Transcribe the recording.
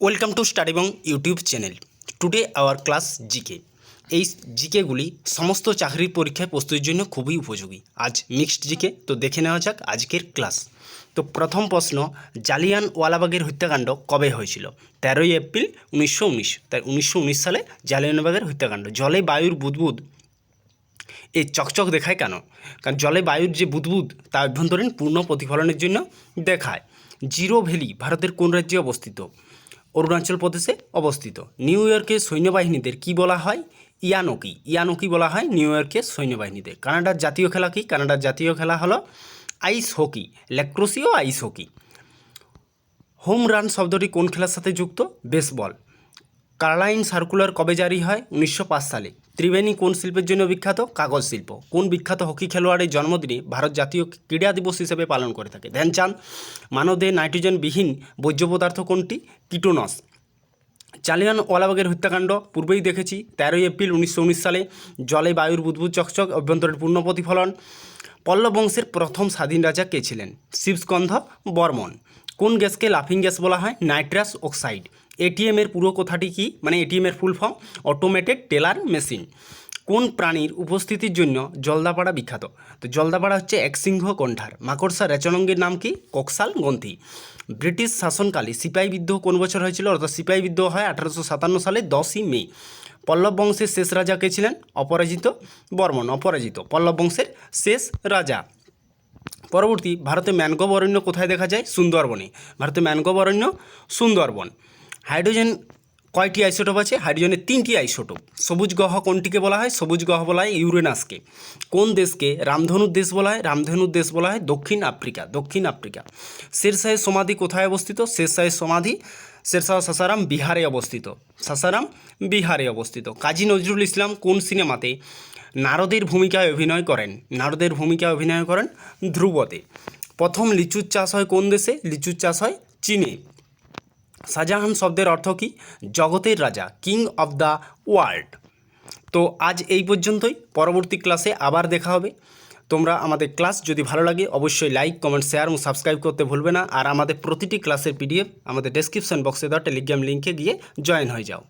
Welcome to study এবং YouTube channel. Today our class GK. এই জিকেগুলি সমস্ত চাকরির পরীক্ষায় প্রস্তুতির জন্য খুবই উপযোগী। আজ মিক্সড জিকে, তো দেখে নেওয়া যাক আজকের ক্লাস। তো প্রথম প্রশ্ন, জালিয়ানওয়ালাবাগের হত্যাকাণ্ড কবে হয়েছিল? 13ই এপ্রিল 1919। তাই 1919 সালে জালিয়ানওয়ালাবাগের হত্যাকাণ্ড। জলে বায়ুর বুদবুদ এই চকচক দেখায় কেন? কারণ জলে বায়ুর যে বুদবুদ তা অভ্যন্তরীণ পূর্ণ প্রতিফলনের জন্য দেখায়। জিরো ভ্যালি ভারতের কোন রাজ্যে অবস্থিত? অরুণাচল প্রদেশে অবস্থিত। নিউ ইয়র্কের সৈন্যবাহিনীদের কি বলা হয়? ইয়ানোকি। ইয়ানোকি বলা হয় নিউ ইয়র্কের সৈন্যবাহিনীদের। কানাডার জাতীয় খেলা কি? কানাডার জাতীয় খেলা হলো আইস হকি, ল্যাক্রোসিও আইস হকি। হোম রান শব্দটি কোন খেলার সাথে যুক্ত? বেসবল। কার্লাইন সার্কুলার কবে জারি হয়? 1905 সালে। ত্রিবেণী কোন শিল্পের জন্য বিখ্যাত? কাগজ শিল্প। কোন বিখ্যাত হকি খেলোয়াড়ের জন্মদিনে ভারত জাতীয় ক্রীড়া দিবস হিসেবে পালন করে থাকে? ধ্যানচাঁদ। মানবদেহে নাইট্রোজেনবিহীন বর্জ্য পদার্থ কোনটি? কিটোনস। জালিয়ানওয়ালাবাগের হত্যাকাণ্ড পূর্বেই দেখেছি, 13ই এপ্রিল 1919 সালে। জলে বায়ুর বুদবুদ চকচক, অভ্যন্তরীণ পূর্ণ প্রতিফলন। পল্লব বংশের প্রথম স্বাধীন রাজা কে ছিলেন? শিবস্কন্ধ বর্মন। কোন গ্যাসকে লাফিং গ্যাস বলা হয়? Nitrous oxide. এটিএমের পুরো কথাটি কি? মানে এটিএমের full form automated teller machine. কোন প্রাণীর উপস্থিতির জন্য জলদাপাড়া বিখ্যাত? তো জলদাপাড়া হচ্ছে একসিংহ কণ্ঠার। মাকড়সা রেচনাঙ্গের নাম কি? ককসাল গ্রন্থি। ব্রিটিশ শাসনকালে সিপাহী বিদ্রোহ কোন বছর হয়েছিল? অর্থাৎ সিপাহী বিদ্রোহ হয় 1857 সালে 10ই মে। পল্লব বংশের শেষ রাজা কে ছিলেন? অপরাজিত বর্মন। অপরাজিত পল্লব বংশের শেষ রাজা। পরবর্তী, ভারতে ম্যানগ্রোভ অরণ্য কোথায় দেখা যায়? সুন্দরবনে। ভারতে ম্যানগ্রোভ অরণ্য সুন্দরবন। হাইড্রোজেন কয়টি আইসোটোপ আছে? হাইড্রোজেনের 3টি আইসোটোপ। সবুজ গ্রহ কোনটিকে বলা হয়? সবুজ গ্রহ বলা হয় ইউরেনাসকে। কোন দেশকে রামধনুর দেশ বলা হয়? রামধনুর দেশ বলা হয় দক্ষিণ আফ্রিকা। দক্ষিণ আফ্রিকা। শেরশাহের সমাধি কোথায় অবস্থিত? শেরশাহের সমাধি শেরশাহ সাসারাম বিহারে অবস্থিত। সাসারাম বিহারে অবস্থিত। কাজী নজরুল ইসলাম কোন সিনেমাতে নারদের ভূমিকায় অভিনয় করেন? নারদের ভূমিকায় অভিনয় করেন ধ্রুবতে। প্রথম লিচুর চাষ হয় কোন দেশে? লিচুর চাষ হয় চীনে। শাহজাহান শব্দের অর্থ কী? জগতের রাজা, কিং অফ দ্য ওয়ার্ল্ড। তো আজ এই পর্যন্তই। পরবর্তী ক্লাসে আবার দেখা হবে। তোমরা আমাদের ক্লাস যদি ভালো লাগে অবশ্যই লাইক, কমেন্ট, শেয়ার এবং সাবস্ক্রাইব করতে ভুলবে না। আর আমাদের প্রতিটি ক্লাসের পিডিএফ আমাদের ডেসক্রিপশন বক্সে দেওয়া টেলিগ্রাম লিঙ্কে গিয়ে জয়েন হয়ে যাও।